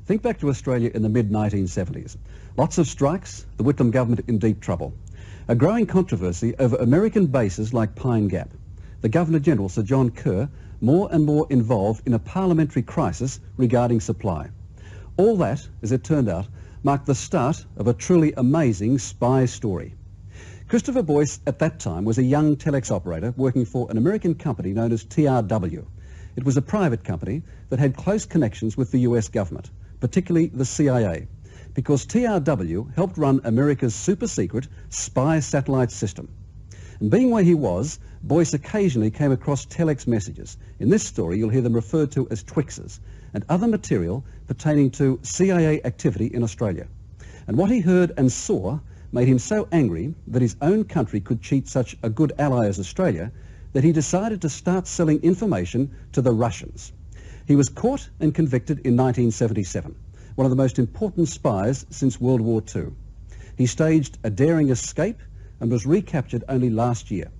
Think back to Australia in the mid-1970s. Lots of strikes, the Whitlam government in deep trouble. A growing controversy over American bases like Pine Gap. The Governor-General, Sir John Kerr, more and more involved in a parliamentary crisis regarding supply. All that, as it turned out, marked the start of a truly amazing spy story. Christopher Boyce at that time was a young telex operator working for an American company known as TRW. It was a private company that had close connections with the US government, particularly the CIA, because TRW helped run America's super-secret spy satellite system. And being where he was, Boyce occasionally came across telex messages. In this story, you'll hear them referred to as Twixers, and other material pertaining to CIA activity in Australia. And what he heard and saw made him so angry that his own country could cheat such a good ally as Australia that he decided to start selling information to the Russians. He was caught and convicted in 1977, one of the most important spies since World War II. He staged a daring escape and was recaptured only last year.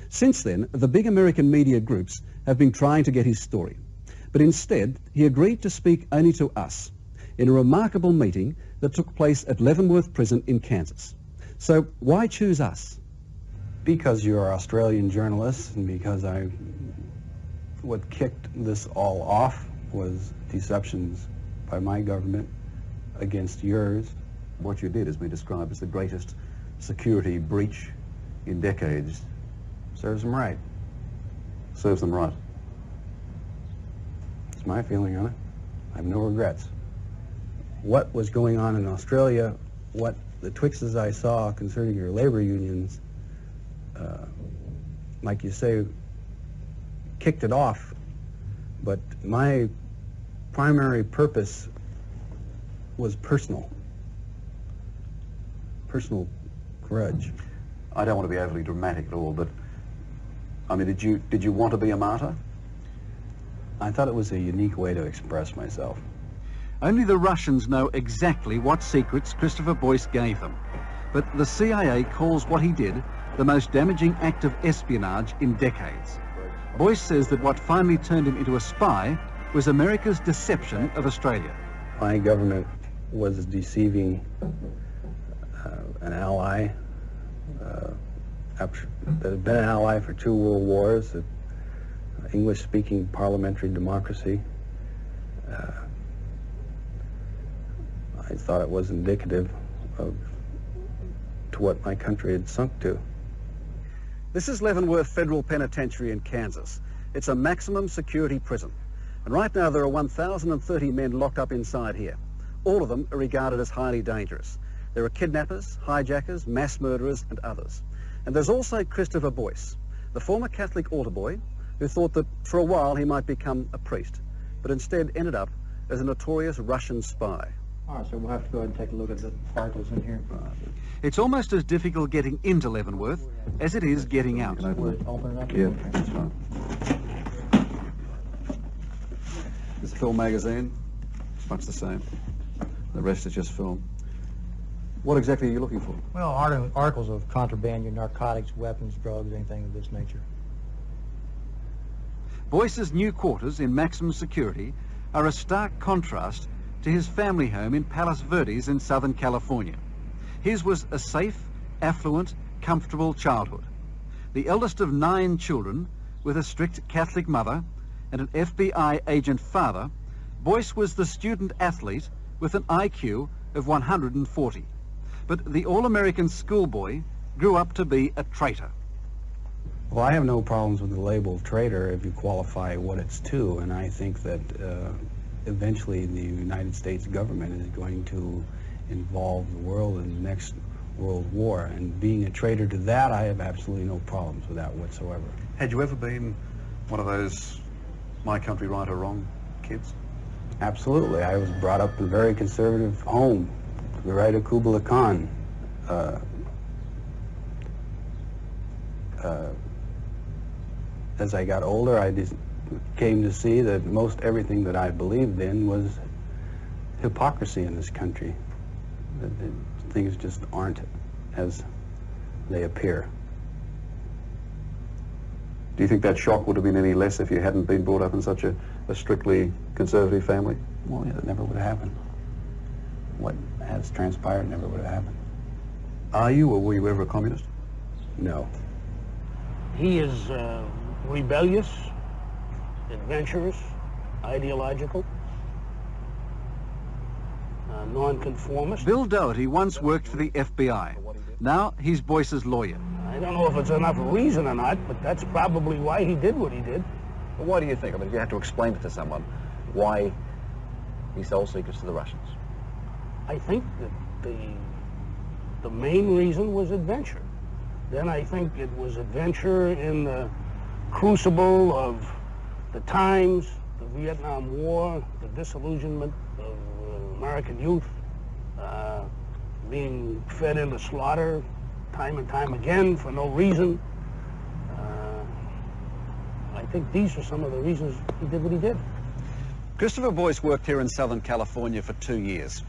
Since then, the big American media groups have been trying to get his story. But instead, he agreed to speak only to us in a remarkable meeting that took place at Leavenworth Prison in Kansas. So why choose us? Because you're Australian journalists, and because what kicked this all off was deceptions by my government against yours. What you did has been described as the greatest security breach in decades. Serves them right. Serves them right. It's my feeling on it. I have no regrets. What was going on in Australia, what the Twixes I saw concerning your labor unions, like you say, kicked it off. But my primary purpose was personal grudge. I don't want to be overly dramatic at all, but I mean, did you want to be a martyr? I thought it was a unique way to express myself. Only the Russians know exactly what secrets Christopher Boyce gave them. But the CIA calls what he did the most damaging act of espionage in decades. Boyce says that what finally turned him into a spy was America's deception of Australia. My government was deceiving an ally that had been an ally for 2 world wars, English-speaking parliamentary democracy. I thought it was indicative to what my country had sunk to. This is Leavenworth Federal Penitentiary in Kansas. It's a maximum security prison. And right now there are 1,030 men locked up inside here. All of them are regarded as highly dangerous. There are kidnappers, hijackers, mass murderers and others. And there's also Christopher Boyce, the former Catholic altar boy who thought that for a while he might become a priest, but instead ended up as a notorious Russian spy. All right, so we'll have to go ahead and take a look at the articles in here. It's almost as difficult getting into Leavenworth as it is getting out. Open it up? Yeah, that's fine. There's a film magazine. It's much the same. The rest is just film. What exactly are you looking for? Well, articles of contraband, your narcotics, weapons, drugs, anything of this nature. Boyce's new quarters in maximum security are a stark contrast to his family home in Palos Verdes in Southern California. His was a safe, affluent, comfortable childhood. The eldest of 9 children, with a strict Catholic mother and an FBI agent father, Boyce was the student athlete with an IQ of 140. But the all-American schoolboy grew up to be a traitor. Well, I have no problems with the label of traitor if you qualify what it's to, and I think that eventually the United States government is going to involve the world in the next World War, and being a traitor to that, I have absolutely no problems with that whatsoever. Had you ever been one of those my country right or wrong kids? Absolutely. I was brought up in a very conservative home, the right of Kubla Khan. As I got older, I just came to see that most everything that I believed in was hypocrisy in this country. That things just aren't as they appear. Do you think that shock would have been any less if you hadn't been brought up in such a strictly conservative family? Well, yeah, that never would have happened. what has transpired never would have happened. Are you, or were you ever a communist? No. He is rebellious, adventurous, ideological, nonconformist. Bill Doherty once worked for the FBI. Now he's Boyce's lawyer. I don't know if it's enough reason or not, but that's probably why he did what he did. But why do you think? I mean, if you had to explain it to someone, why he sold secrets to the Russians? I think that the main reason was adventure. Then I think it was adventure in the crucible of the times, the Vietnam War, the disillusionment of American youth, being fed into slaughter time and time again for no reason. I think these are some of the reasons he did what he did. Christopher Boyce worked here in Southern California for 2 years.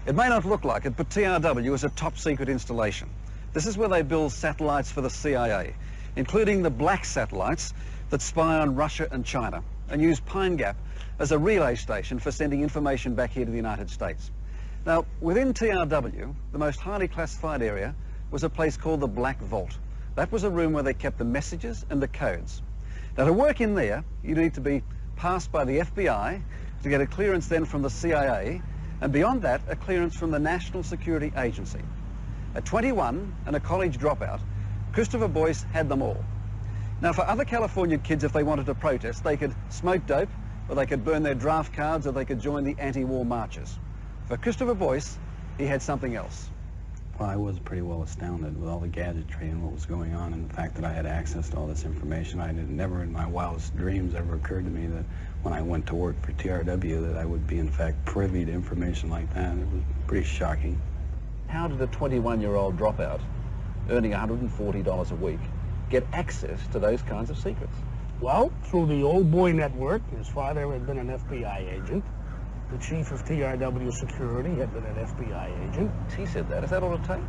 It may not look like it, but TRW is a top-secret installation. This is where they build satellites for the CIA, including the black satellites that spy on Russia and China, and use Pine Gap as a relay station for sending information back here to the United States. Now, within TRW, the most highly classified area was a place called the Black Vault. That was a room where they kept the messages and the codes. Now, to work in there, you need to be passed by the FBI, to get a clearance then from the CIA, and beyond that, a clearance from the National Security Agency. At 21 and a college dropout, Christopher Boyce had them all. Now, for other California kids, if they wanted to protest, they could smoke dope, or they could burn their draft cards, or they could join the anti-war marches. For Christopher Boyce, he had something else. Well, I was pretty well astounded with all the gadgetry and what was going on, and the fact that I had access to all this information. It never in my wildest dreams ever occurred to me that when I went to work for TRW that I would be in fact privy to information like that. It was pretty shocking. How did a 21-year-old dropout, earning $140 a week, get access to those kinds of secrets? Well, through the old boy network, his father had been an FBI agent. The chief of TRW security had been an FBI agent. He said that. Is that all it takes?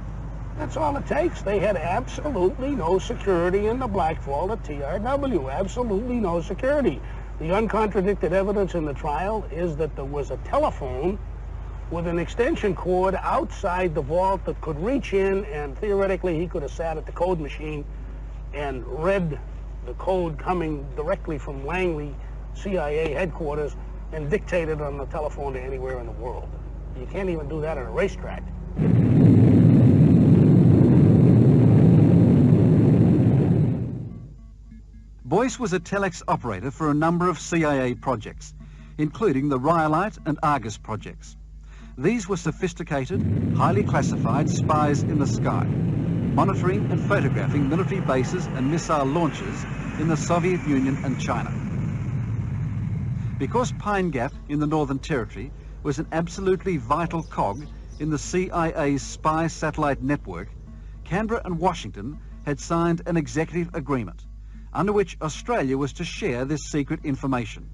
That's all it takes. They had absolutely no security in the Black Vault at TRW. Absolutely no security. The uncontradicted evidence in the trial is that there was a telephone with an extension cord outside the vault that could reach in, and theoretically he could have sat at the code machine and read the code coming directly from Langley CIA headquarters and dictated on the telephone to anywhere in the world. You can't even do that at a racetrack. Boyce was a telex operator for a number of CIA projects, including the Rhyolite and Argus projects. These were sophisticated, highly classified spies in the sky, monitoring and photographing military bases and missile launches in the Soviet Union and China. Because Pine Gap in the Northern Territory was an absolutely vital cog in the CIA's spy satellite network, Canberra and Washington had signed an executive agreement under which Australia was to share this secret information.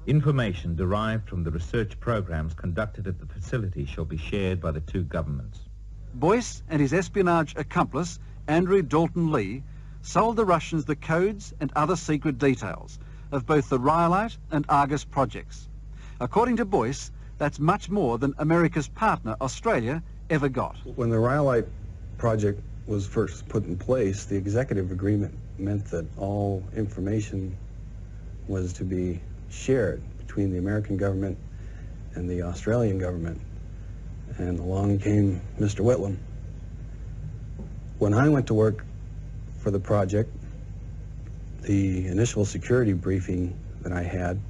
Information derived from the research programs conducted at the facility shall be shared by the two governments. Boyce and his espionage accomplice, Andrew Dalton Lee, sold the Russians the codes and other secret details of both the Rhyolite and Argus projects. According to Boyce, that's much more than America's partner, Australia, ever got. When the Rhyolite project was first put in place, the executive agreement meant that all information was to be shared between the American government and the Australian government. And along came Mr. Whitlam. When I went to work for the project, the initial security briefing that I had,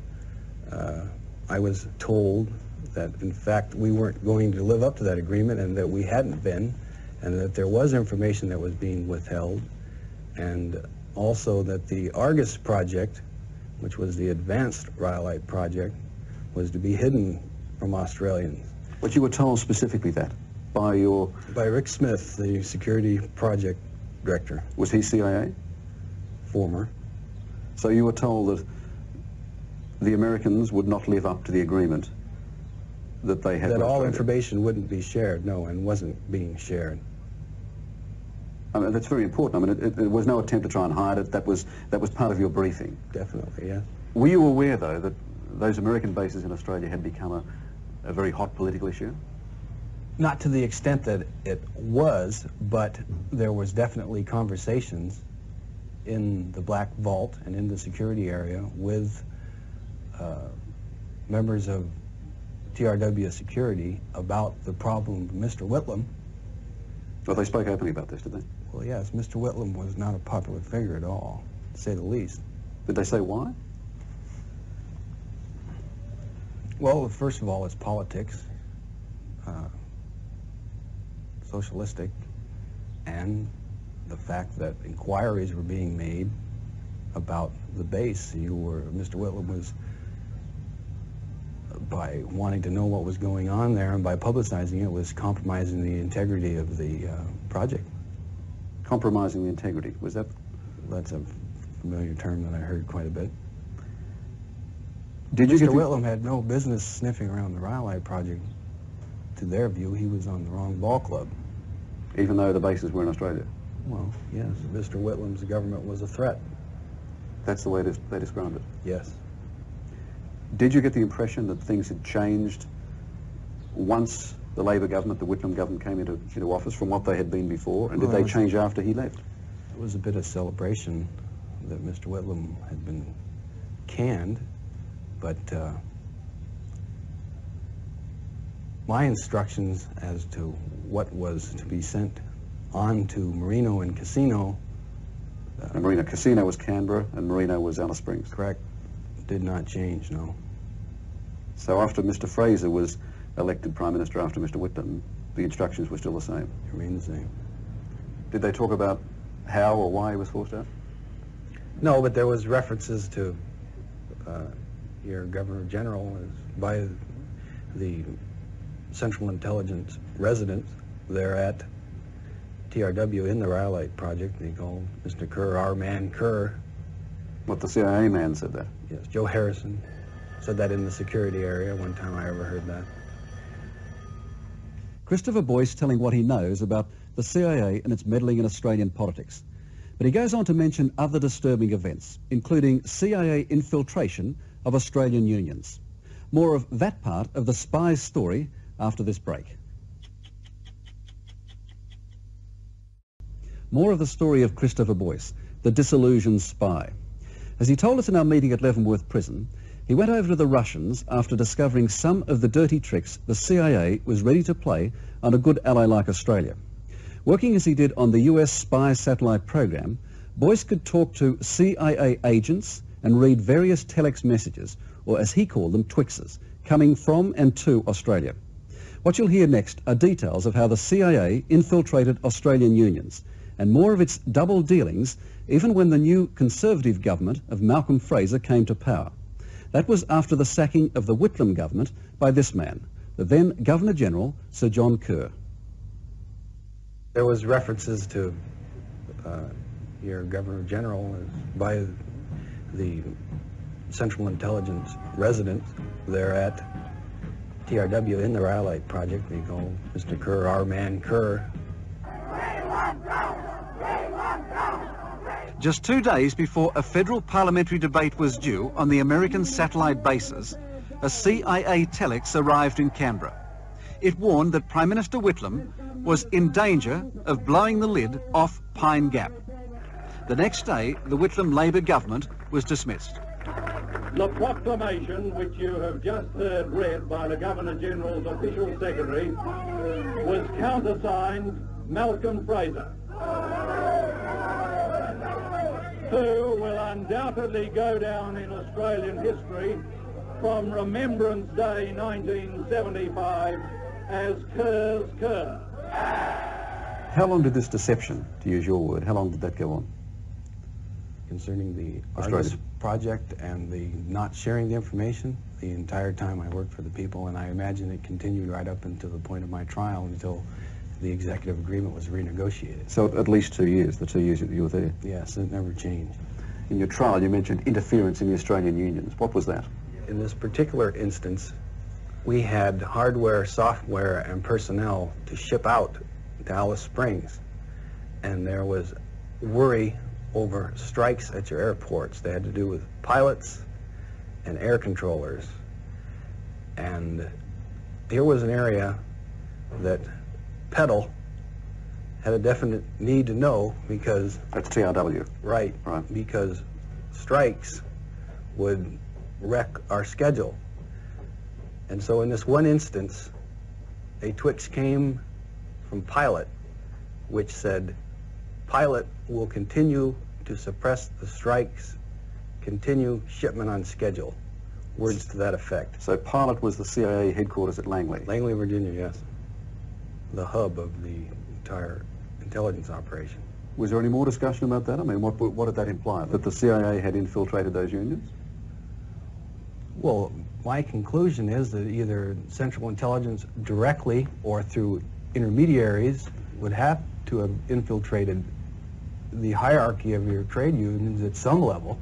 I was told that in fact we weren't going to live up to that agreement, and that we hadn't been, and that there was information that was being withheld, and also that the Argus project, which was the advanced Rhyolite project, was to be hidden from Australians. But you were told specifically that by your... By Rick Smith, the security project director. Was he CIA? Former. So you were told that the Americans would not live up to the agreement that they had. That with all Australia. information wouldn't be shared, no, and wasn't being shared. I mean, that's very important. I mean, it was no attempt to try and hide it. That was part of your briefing. Definitely, yeah. Were you aware, though, that those American bases in Australia had become a very hot political issue? Not to the extent that it was, but there was definitely conversations in the Black Vault and in the security area with members of TRW security about the problem of Mr. Whitlam. Well, they spoke openly about this, did they? Well, yes, Mr. Whitlam was not a popular figure at all, to say the least. Did they say why? Well, first of all, it's politics, socialistic, and the fact that inquiries were being made about the base. Mr. Whitlam was, by wanting to know what was going on there and by publicizing it, was compromising the integrity of the project. Compromising the integrity, was that? That's a familiar term that I heard quite a bit. Did you Mr. get Whitlam had no business sniffing around the Rhyolite project. To their view, he was on the wrong ball club. Even though the bases were in Australia? Well, yes, Mr. Whitlam's government was a threat. That's the way they described it? Yes. Did you get the impression that things had changed once the Labor government, the Whitlam government, came into office from what they had been before? And did they change after he left? It was a bit of celebration that Mr. Whitlam had been canned, but my instructions as to what was to be sent on to Marino and Casino. And Marino Casino was Canberra and Marino was Alice Springs. Correct. Did not change, no. So after Mr. Fraser was elected Prime Minister after Mr. Whitlam, the instructions were still the same? They remain the same. Did they talk about how or why he was forced out? No, but there was references to your Governor General by the Central Intelligence residents there at TRW in the Rhyolite Project. They called Mr. Kerr our man Kerr. What, the CIA man said that? Yes, Joe Harrison said that in the security area. One time I ever heard that. Christopher Boyce telling what he knows about the CIA and its meddling in Australian politics. But he goes on to mention other disturbing events, including CIA infiltration of Australian unions. More of that part of the spy's story after this break. More of the story of Christopher Boyce, the disillusioned spy. As he told us in our meeting at Leavenworth Prison, he went over to the Russians after discovering some of the dirty tricks the CIA was ready to play on a good ally like Australia. Working as he did on the US spy satellite program, Boyce could talk to CIA agents and read various telex messages, or as he called them, Twixes, coming from and to Australia. What you'll hear next are details of how the CIA infiltrated Australian unions, and more of its double dealings even when the new Conservative government of Malcolm Fraser came to power. That was after the sacking of the Whitlam government by this man, the then Governor-General, Sir John Kerr. There was references to your Governor-General by the Central Intelligence residents there at TRW in the Rhyolite Project. They called Mr. Kerr our man Kerr. Just 2 days before a federal parliamentary debate was due on the American satellite bases, a CIA telex arrived in Canberra. It warned that Prime Minister Whitlam was in danger of blowing the lid off Pine Gap. The next day, the Whitlam Labor government was dismissed. The proclamation which you have just heard read by the Governor-General's official secretary was countersigned Malcolm Fraser, who will undoubtedly go down in Australian history from Remembrance Day 1975 as Kerr's Kerr. How long did this deception, to use your word, how long did that go on? Concerning the Argus project and the not sharing the information, the entire time I worked for the people, and I imagine it continued right up until the point of my trial until the executive agreement was renegotiated. So at least 2 years, the 2 years that you were there? Yes, it never changed. In your trial, you mentioned interference in the Australian unions. What was that? In this particular instance, we had hardware, software, and personnel to ship out to Alice Springs, and there was worry over strikes at your airports. They had to do with pilots and air controllers. And here was an area that Peddle had a definite need to know because... That's TRW. Right. Because strikes would wreck our schedule. And so in this one instance, a twitch came from Pilot, which said, Pilot will continue to suppress the strikes, continue shipment on schedule. Words to that effect. So Pilot was the CIA headquarters at Langley? Langley, Virginia, yes. The hub of the entire intelligence operation. Was there any more discussion about that? I mean, what did that imply? That the CIA had infiltrated those unions? Well, my conclusion is that either Central Intelligence directly or through intermediaries would have to have infiltrated the hierarchy of your trade unions at some level.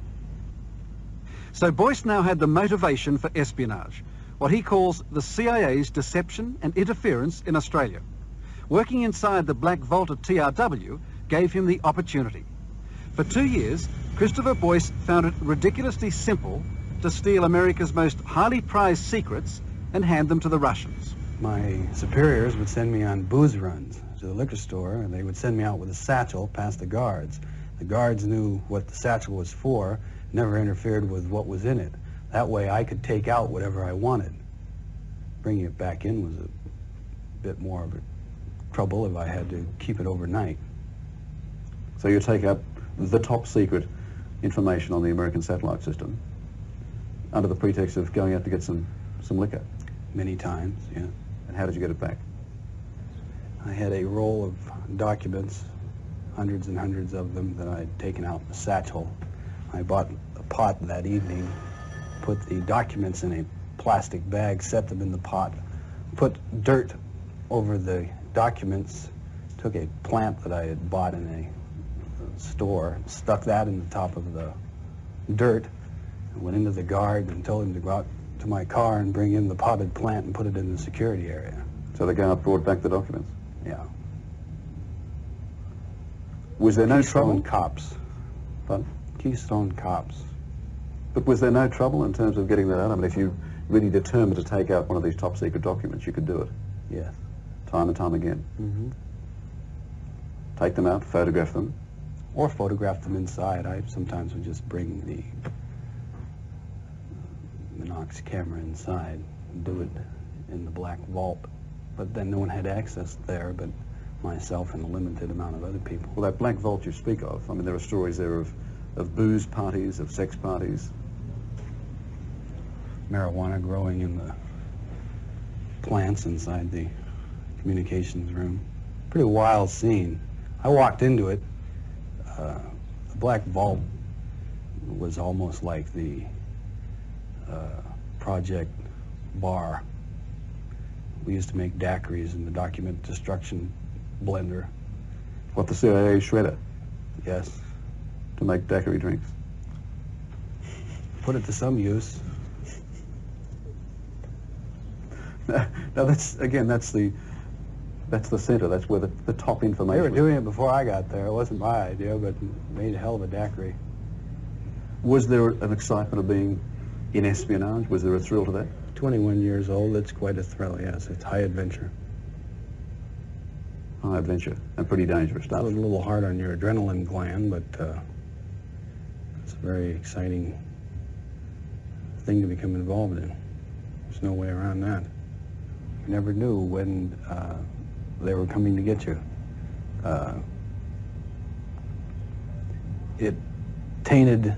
So Boyce now had the motivation for espionage, what he calls the CIA's deception and interference in Australia. Working inside the Black Vault at TRW gave him the opportunity. For 2 years, Christopher Boyce found it ridiculously simple to steal America's most highly prized secrets and hand them to the Russians. My superiors would send me on booze runs to the liquor store, and they would send me out with a satchel past the guards. The guards knew what the satchel was for, never interfered with what was in it. That way I could take out whatever I wanted. Bringing it back in was a bit more of a trouble if I had to keep it overnight. So you take out the top secret information on the American satellite system under the pretext of going out to get some liquor? Many times, yeah. And how did you get it back? I had a roll of documents, hundreds and hundreds of them, that I had taken out in the satchel. I bought a pot that evening, put the documents in a plastic bag, set them in the pot, put dirt over the documents, took a plant that I had bought in a store, stuck that in the top of the dirt, and went into the guard and told him to go out to my car and bring in the potted plant and put it in the security area. So the guard brought back the documents? Yeah. Was there no Keystone trouble? Cops. Pardon? Keystone Cops. But was there no trouble in terms of getting that out? I mean, if you really determined to take out one of these top secret documents, you could do it? Yes. Time and time again? Mm-hmm. Take them out, photograph them? Or photograph them inside. I sometimes would just bring the Knox camera inside and do it in the Black Vault. But then no one had access there but myself and a limited amount of other people. Well, that Black Vault you speak of, I mean, there are stories there of booze parties, of sex parties. Marijuana growing in the plants inside the communications room. Pretty wild scene. I walked into it. The Black Vault was almost like the Project Bar. We used to make daiquiris in the document destruction blender. What, the CIA shredder? Yes. To make daiquiri drinks? Put it to some use. Now that's, again, that's the center. That's where the top information. They were doing it before I got there. It wasn't my idea, but made a hell of a daiquiri. Was there an excitement of being in espionage? Was there a thrill to that? 21 years old, it's quite a thrill, yes. It's high adventure. High adventure and pretty dangerous stuff. It's a little hard on your adrenaline gland, but it's a very exciting thing to become involved in. There's no way around that. You never knew when they were coming to get you. It tainted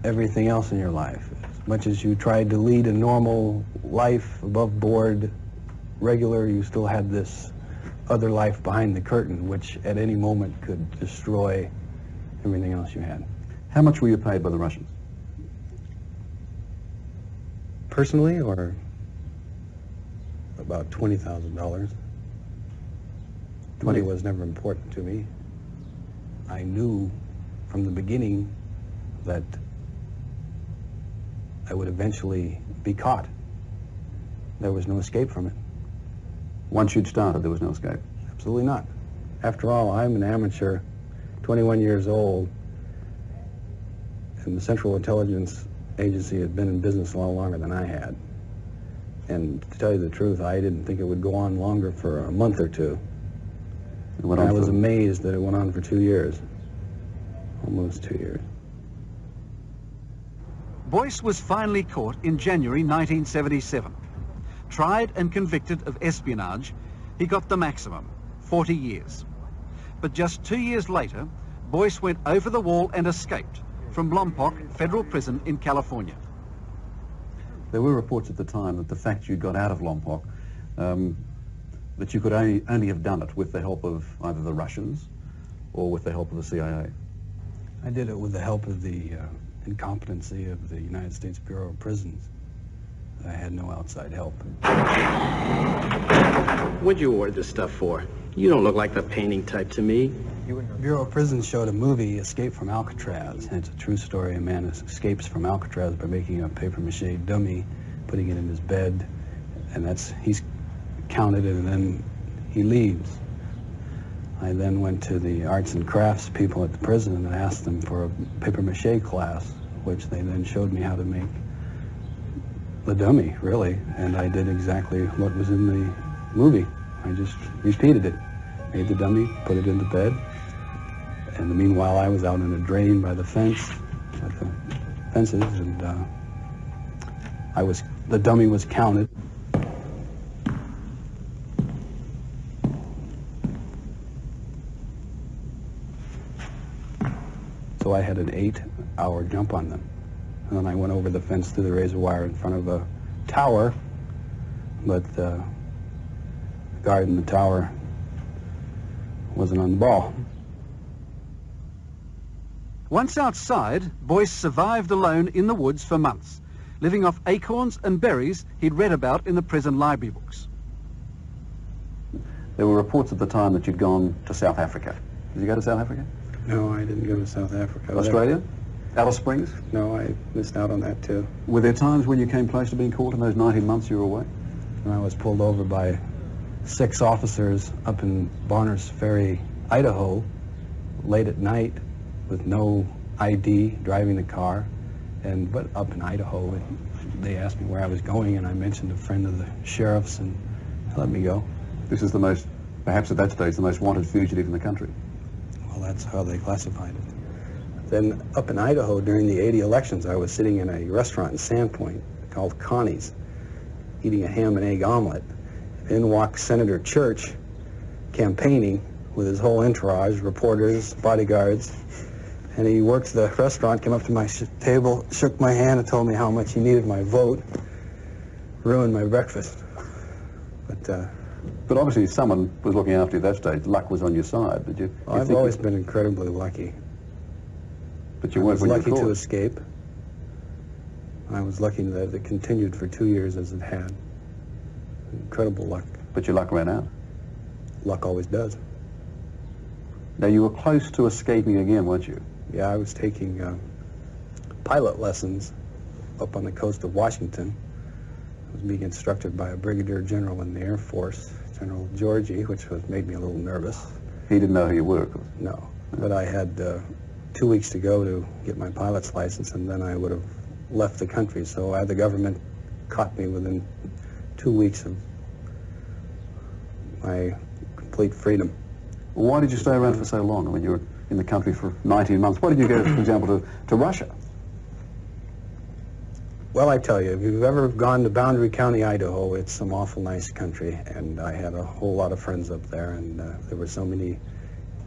everything else in your life. As much as you tried to lead a normal life, above board, regular, you still had this other life behind the curtain, which at any moment could destroy everything else you had. How much were you paid by the Russians? Personally, or about $20,000. Money was never important to me. I knew from the beginning that I would eventually be caught. There was no escape from it. Once you'd started, there was no escape? Absolutely not. After all, I'm an amateur, 21 years old, and the Central Intelligence Agency had been in business a lot longer than I had. And to tell you the truth, I didn't think it would go on longer for a month or two. It I was amazed that it went on for 2 years. Almost 2 years. Boyce was finally caught in January 1977. Tried and convicted of espionage, he got the maximum, 40 years. But just 2 years later, Boyce went over the wall and escaped from Lompoc Federal Prison in California. There were reports at the time that the fact you got out of Lompoc, that you could only have done it with the help of either the Russians or with the help of the CIA. I did it with the help of the incompetency of the United States Bureau of Prisons. I had no outside help. What'd you order this stuff for? You don't look like the painting type to me. The Bureau of Prisons showed a movie, Escape from Alcatraz, and it's a true story. A man escapes from Alcatraz by making a papier-mâché dummy, putting it in his bed, and he's counted it, and then he leaves. I then went to the arts and crafts people at the prison and asked them for a papier-mâché class, which they then showed me how to make the dummy, really, and I did exactly what was in the movie. I just repeated it. Made the dummy, put it in the bed, and meanwhile I was out in a drain by the fence, at the fences, and the dummy was counted. So I had an 8-hour jump on them. And then I went over the fence through the razor wire in front of a tower, but the guard in the tower wasn't on the ball. Once outside, Boyce survived alone in the woods for months, living off acorns and berries he'd read about in the prison library books. There were reports at the time that you'd gone to South Africa. Did you go to South Africa? No, I didn't go to South Africa. Australia? Alice Springs? No, I missed out on that too. Were there times when you came close to being caught in those 19 months you were away? When I was pulled over by 6 officers up in Bonners Ferry, Idaho, late at night with no ID, driving the car, but up in Idaho, and they asked me where I was going, and I mentioned a friend of the sheriff's, and they let me go. This is the most, perhaps at that stage, the most wanted fugitive in the country. Well, that's how they classified it. Then up in Idaho during the '80 elections, I was sitting in a restaurant in Sandpoint called Connie's, eating a ham and egg omelet. In walks Senator Church, campaigning with his whole entourage, reporters, bodyguards, and he worked the restaurant, came up to my table, shook my hand, and told me how much he needed my vote. Ruined my breakfast. But obviously someone was looking after you at that stage. Luck was on your side. Did you? Well, I've always been incredibly lucky. But you weren't when you were lucky to escape. I was lucky that it continued for 2 years as it had. Incredible luck. But your luck ran out. Luck always does. Now, you were close to escaping again, weren't you? Yeah, I was taking pilot lessons up on the coast of Washington. I was being instructed by a brigadier general in the Air Force, General Georgie, which made me a little nervous. He didn't know who you were, of course. No, but I had 2 weeks to go to get my pilot's license, and then I would have left the country. So the government caught me within 2 weeks of my complete freedom. Why did you stay around for so long? I mean, you were in the country for 19 months. Why did you go, for example, to Russia? Well, I tell you, if you've ever gone to Boundary County, Idaho, it's some awful nice country, and I had a whole lot of friends up there, and there were so many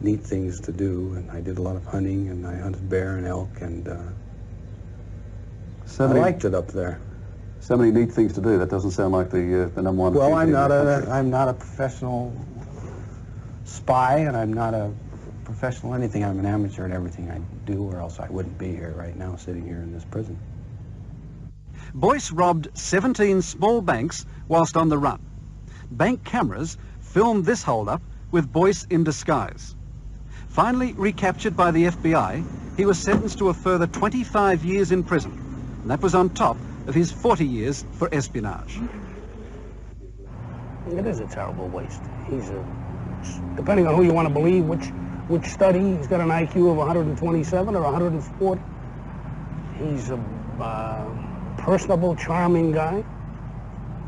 neat things to do, and I did a lot of hunting, and I hunted bear and elk, and I liked it up there. So many neat things to do. That doesn't sound like the number one. Well, I'm not a professional spy, and I'm not a professional anything. I'm an amateur at everything I do, or else I wouldn't be here right now, sitting here in this prison. Boyce robbed 17 small banks whilst on the run. Bank cameras filmed this hold-up with Boyce in disguise. Finally recaptured by the FBI, he was sentenced to a further 25 years in prison, and that was on top of his 40 years for espionage. It is a terrible waste. He's depending on who you want to believe, which study, he's got an IQ of 127 or 140. He's a personable, charming guy.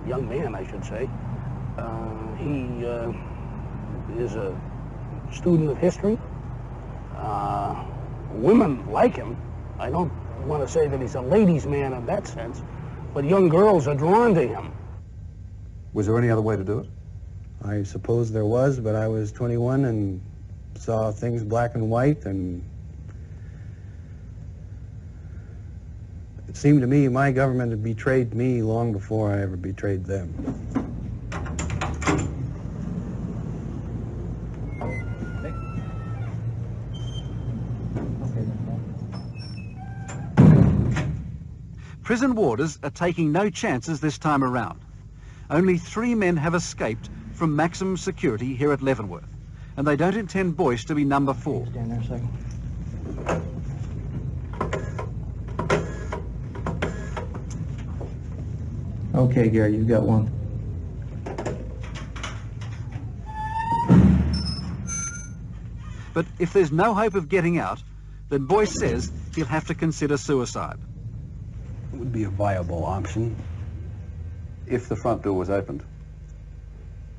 young man, I should say. He is a student of history. Women like him. I don't want to say that he's a ladies' man in that sense, but young girls are drawn to him. Was there any other way to do it? I suppose there was, but I was 21 and saw things black and white, and it seemed to me my government had betrayed me long before I ever betrayed them. Prison warders are taking no chances this time around. Only 3 men have escaped from maximum security here at Leavenworth, and they don't intend Boyce to be number 4. Stand there a second. Okay, Gary, you've got one. But if there's no hope of getting out, then Boyce says he'll have to consider suicide. It would be a viable option. If the front door was opened,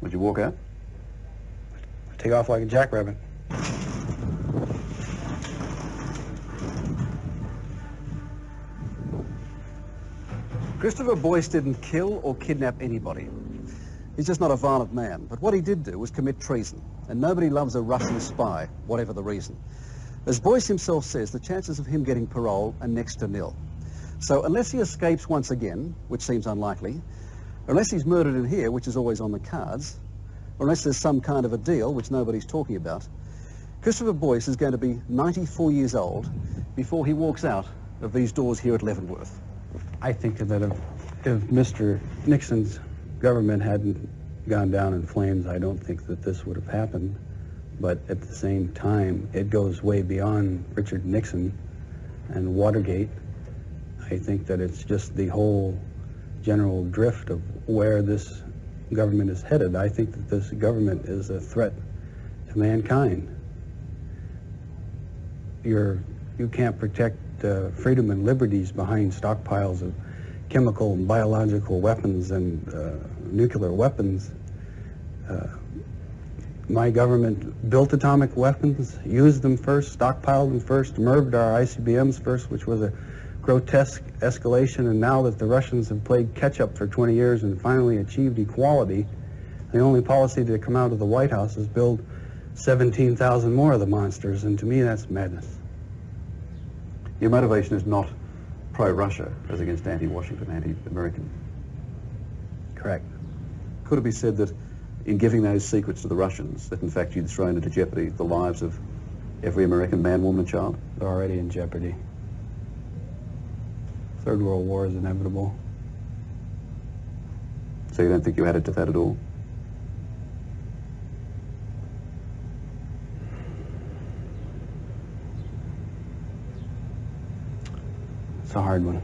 would you walk out? Take off like a jackrabbit. Christopher Boyce didn't kill or kidnap anybody. He's just not a violent man. But what he did do was commit treason. And nobody loves a Russian spy, whatever the reason. As Boyce himself says, the chances of him getting parole are next to nil. So unless he escapes once again, which seems unlikely, unless he's murdered in here, which is always on the cards, or unless there's some kind of a deal, which nobody's talking about, Christopher Boyce is going to be 94 years old before he walks out of these doors here at Leavenworth. I think that if Mr. Nixon's government hadn't gone down in flames, I don't think that this would have happened. But at the same time, it goes way beyond Richard Nixon and Watergate. I think that it's just the whole general drift of where this government is headed. I think that this government is a threat to mankind. You can't protect freedom and liberties behind stockpiles of chemical and biological weapons and nuclear weapons. My government built atomic weapons, used them first, stockpiled them first, murdered our ICBMs first, which was a grotesque escalation, and now that the Russians have played catch-up for 20 years and finally achieved equality, the only policy to come out of the White House is build 17,000 more of the monsters, and to me that's madness. Your motivation is not pro-Russia as against anti-Washington, anti-American. Correct. Could it be said that in giving those secrets to the Russians, that in fact you'd thrown into jeopardy the lives of every American man, woman and child? They're already in jeopardy. Third World War is inevitable. So you don't think you added to that at all? It's a hard one.